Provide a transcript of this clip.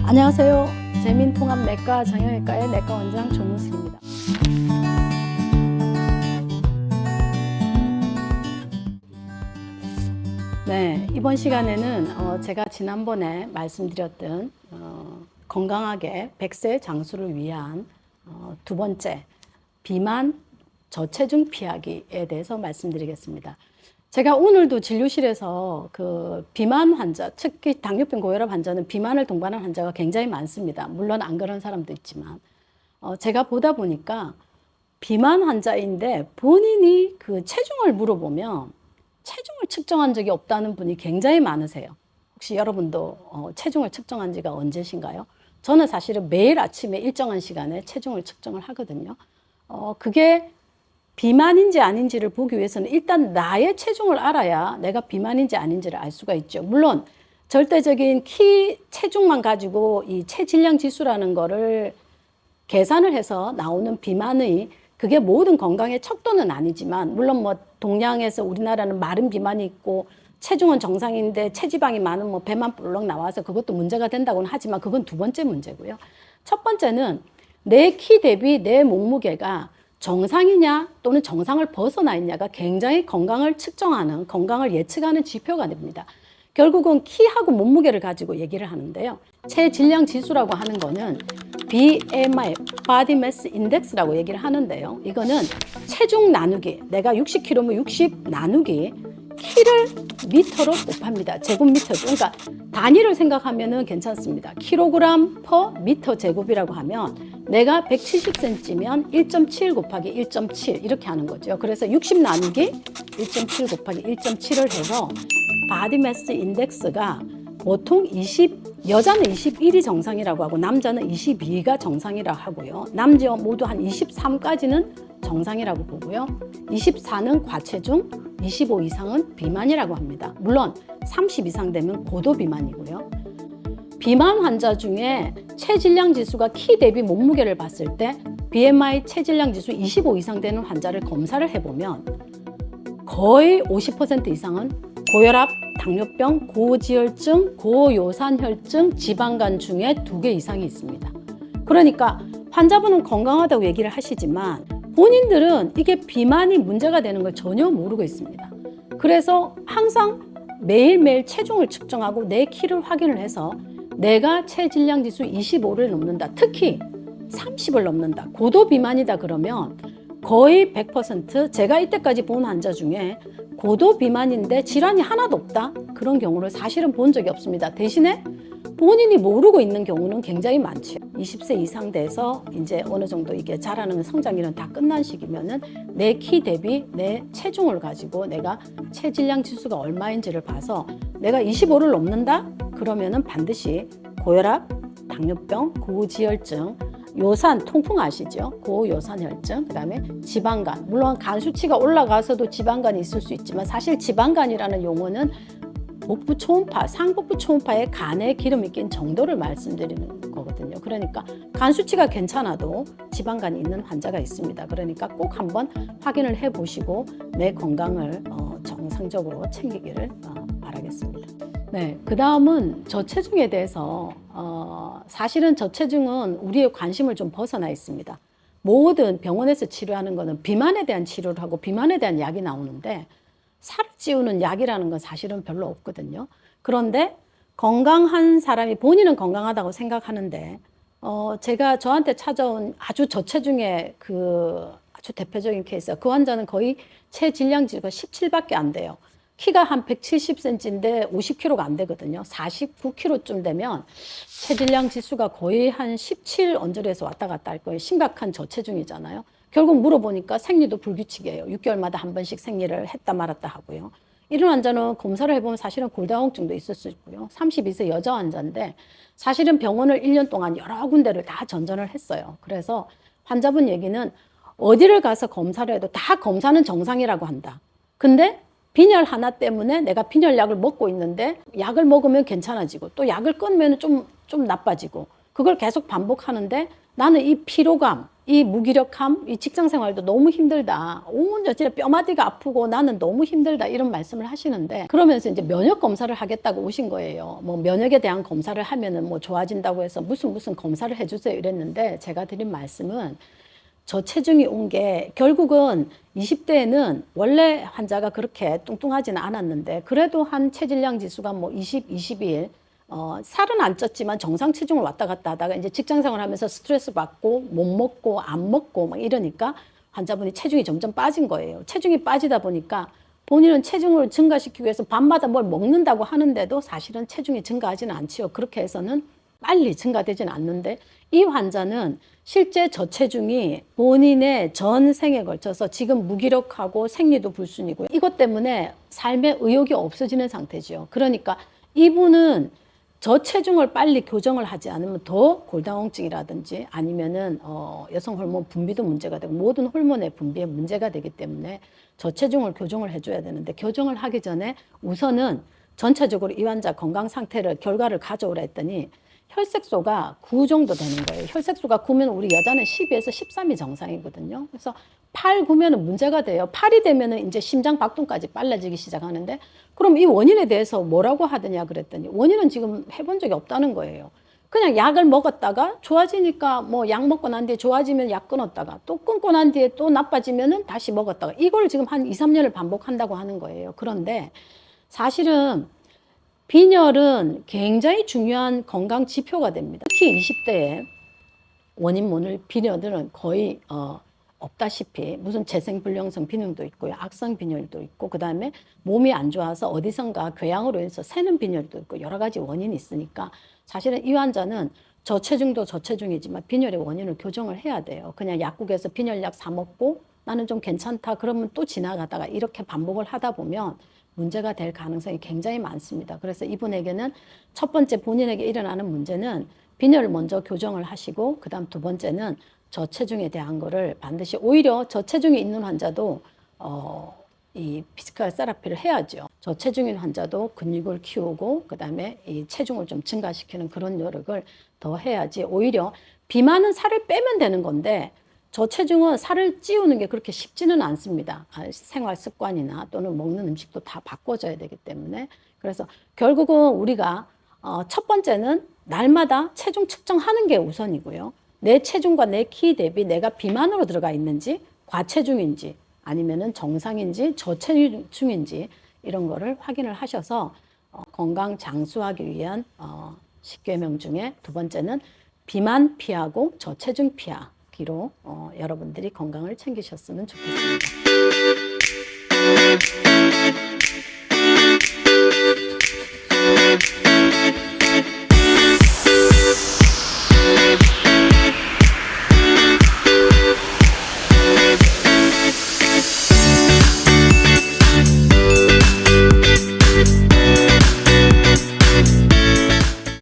안녕하세요. 재민통합내과 정형외과의 내과 원장 조문슬입니다. 네, 이번 시간에는 제가 지난번에 말씀드렸던 건강하게 100세 장수를 위한 두 번째 비만 저체중 피하기에 대해서 말씀드리겠습니다. 제가 오늘도 진료실에서 그 비만 환자, 특히 당뇨병 고혈압 환자는 비만을 동반한 환자가 굉장히 많습니다. 물론 안 그런 사람도 있지만 제가 보다 보니까 비만 환자인데 본인이 그 체중을 물어보면 체중을 측정한 적이 없다는 분이 굉장히 많으세요. 혹시 여러분도 체중을 측정한 지가 언제신가요? 저는 사실은 매일 아침에 일정한 시간에 체중을 측정을 하거든요. 그게 비만인지 아닌지를 보기 위해서는 일단 나의 체중을 알아야 내가 비만인지 아닌지를 알 수가 있죠. 물론 절대적인 키 체중만 가지고 이 체질량 지수라는 거를 계산을 해서 나오는 비만의 그게 모든 건강의 척도는 아니지만, 물론 뭐 동양에서 우리나라는 마른 비만이 있고 체중은 정상인데 체지방이 많은 뭐 배만 볼록 나와서 그것도 문제가 된다고는 하지만 그건 두 번째 문제고요. 첫 번째는 내 키 대비 내 몸무게가 정상이냐 또는 정상을 벗어나 있냐가 굉장히 건강을 측정하는, 건강을 예측하는 지표가 됩니다. 결국은 키하고 몸무게를 가지고 얘기를 하는데요. 체질량 지수라고 하는 거는 BMI, Body Mass Index라고 얘기를 하는데요. 이거는 체중 나누기, 내가 60kg면 60 나누기 키를 미터로 곱합니다. 제곱미터죠. 그러니까 단위를 생각하면은 괜찮습니다. 킬로그램 퍼 미터 제곱이라고 하면 내가 170cm면 1.7 곱하기 1.7 이렇게 하는 거죠. 그래서 60 나누기 1.7 곱하기 1.7을 해서 바디 매스 인덱스가 보통 여자는 21이 정상이라고 하고 남자는 22가 정상이라고 하고요. 남자 모두 한 23까지는 정상이라고 보고요. 24는 과체중, 25 이상은 비만이라고 합니다. 물론 30 이상 되면 고도 비만이고요. 비만 환자 중에 체질량 지수가 키 대비 몸무게를 봤을 때 BMI 체질량 지수 25 이상 되는 환자를 검사를 해보면 거의 50% 이상은 고혈압, 당뇨병, 고지혈증, 고요산혈증, 지방간 중에 2개 이상이 있습니다. 그러니까 환자분은 건강하다고 얘기를 하시지만 본인들은 이게 비만이 문제가 되는 걸 전혀 모르고 있습니다. 그래서 항상 매일매일 체중을 측정하고 내 키를 확인을 해서 내가 체질량 지수 25를 넘는다, 특히 30을 넘는다, 고도 비만이다 그러면 거의 100% 제가 이때까지 본 환자 중에 고도 비만인데 질환이 하나도 없다? 그런 경우를 사실은 본 적이 없습니다. 대신에 본인이 모르고 있는 경우는 굉장히 많죠. 20세 이상 돼서 이제 어느 정도 이게 자라는 성장기는 다 끝난 시기면은 내 키 대비 내 체중을 가지고 내가 체질량 지수가 얼마인지를 봐서 내가 25를 넘는다? 그러면은 반드시 고혈압, 당뇨병, 고지혈증, 요산, 통풍 아시죠? 고요산혈증, 그 다음에 지방간. 물론 간 수치가 올라가서도 지방간이 있을 수 있지만 사실 지방간이라는 용어는 복부 초음파, 상복부 초음파에 간에 기름이 낀 정도를 말씀드리는 거거든요. 그러니까 간 수치가 괜찮아도 지방간이 있는 환자가 있습니다. 그러니까 꼭 한번 확인을 해보시고 내 건강을 정상적으로 챙기기를 바라겠습니다. 네, 그 다음은 저체중에 대해서 사실은 저체중은 우리의 관심을 좀 벗어나 있습니다. 모든 병원에서 치료하는 거는 비만에 대한 치료를 하고 비만에 대한 약이 나오는데 살을 찌우는 약이라는 건 사실은 별로 없거든요. 그런데 건강한 사람이 본인은 건강하다고 생각하는데 제가 저한테 찾아온 아주 저체중의 그 아주 대표적인 케이스가 그 환자는 거의 체질량 지수가 17밖에 안 돼요. 키가 한 170cm인데 50kg가 안 되거든요. 49kg쯤 되면 체질량 지수가 거의 한 17 언저리에서 왔다 갔다 할 거예요. 심각한 저체중이잖아요. 결국 물어보니까 생리도 불규칙이에요. 6개월마다 한 번씩 생리를 했다 말았다 하고요. 이런 환자는 검사를 해보면 사실은 골다공증도 있을 수 있고요. 32세 여자 환자인데 사실은 병원을 1년 동안 여러 군데를 다 전전을 했어요. 그래서 환자분 얘기는 어디를 가서 검사를 해도 다 검사는 정상이라고 한다. 근데 빈혈 하나 때문에 내가 빈혈약을 먹고 있는데 약을 먹으면 괜찮아지고 또 약을 끊으면 좀 나빠지고 그걸 계속 반복하는데 나는 이 피로감, 이 무기력함, 이 직장 생활도 너무 힘들다. 온전 진짜 뼈마디가 아프고 나는 너무 힘들다. 이런 말씀을 하시는데 그러면서 이제 면역 검사를 하겠다고 오신 거예요. 뭐 면역에 대한 검사를 하면은 뭐 좋아진다고 해서 무슨 검사를 해주세요 이랬는데 제가 드린 말씀은 저체중이 온 게 결국은 20대에는 원래 환자가 그렇게 뚱뚱하지는 않았는데 그래도 한 체질량 지수가 뭐 20, 21 살은 안 쪘지만 정상 체중을 왔다 갔다 하다가 이제 직장 생활하면서 스트레스 받고 못 먹고 안 먹고 막 이러니까 환자분이 체중이 점점 빠진 거예요. 체중이 빠지다 보니까 본인은 체중을 증가시키기 위해서 밤마다 뭘 먹는다고 하는데도 사실은 체중이 증가하지는 않지요. 그렇게 해서는 빨리 증가되지는 않는데 이 환자는 실제 저체중이 본인의 전 생에 걸쳐서 지금 무기력하고 생리도 불순이고 이것 때문에 삶에 의욕이 없어지는 상태죠. 그러니까 이분은 저체중을 빨리 교정을 하지 않으면 더 골다공증이라든지 아니면은 여성 호르몬 분비도 문제가 되고 모든 호르몬의 분비에 문제가 되기 때문에 저체중을 교정을 해줘야 되는데 교정을 하기 전에 우선은 전체적으로 이 환자 건강 상태를 결과를 가져오라 했더니 혈색소가 9 정도 되는 거예요. 혈색소가 9면 우리 여자는 12에서 13이 정상이거든요. 그래서 8, 9면은 문제가 돼요. 8이 되면은 이제 심장 박동까지 빨라지기 시작하는데 그럼 이 원인에 대해서 뭐라고 하더냐 그랬더니 원인은 지금 해본 적이 없다는 거예요. 그냥 약을 먹었다가 좋아지니까 뭐 약 먹고 난 뒤에 좋아지면 약 끊었다가 또 끊고 난 뒤에 또 나빠지면은 다시 먹었다가 이걸 지금 한 2, 3년을 반복한다고 하는 거예요. 그런데 사실은 빈혈은 굉장히 중요한 건강 지표가 됩니다. 특히 20대에 원인모를 빈혈들은 거의 없다시피 무슨 재생불량성 빈혈도 있고요. 악성 빈혈도 있고 그 다음에 몸이 안 좋아서 어디선가 궤양으로 해서 새는 빈혈도 있고 여러 가지 원인이 있으니까 사실은 이 환자는 저체중도 저체중이지만 빈혈의 원인을 교정을 해야 돼요. 그냥 약국에서 빈혈약 사 먹고 나는 좀 괜찮다 그러면 또 지나가다가 이렇게 반복을 하다 보면 문제가 될 가능성이 굉장히 많습니다. 그래서 이분에게는 첫 번째 본인에게 일어나는 문제는 빈혈을 먼저 교정을 하시고 그 다음 두 번째는 저체중에 대한 거를 반드시 오히려 저체중이 있는 환자도 이 피지컬 세라피를 해야죠. 저체중인 환자도 근육을 키우고 그 다음에 이 체중을 좀 증가시키는 그런 노력을 더 해야지 오히려 비만은 살을 빼면 되는 건데 저체중은 살을 찌우는 게 그렇게 쉽지는 않습니다. 생활 습관이나 또는 먹는 음식도 다 바꿔줘야 되기 때문에 그래서 결국은 우리가 첫 번째는 날마다 체중 측정하는 게 우선이고요. 내 체중과 내 키 대비 내가 비만으로 들어가 있는지 과체중인지 아니면은 정상인지 저체중인지 이런 거를 확인을 하셔서 건강 장수하기 위한 10계명 중에 두 번째는 비만 피하고 저체중 피하기로 여러분들이 건강을 챙기셨으면 좋겠습니다.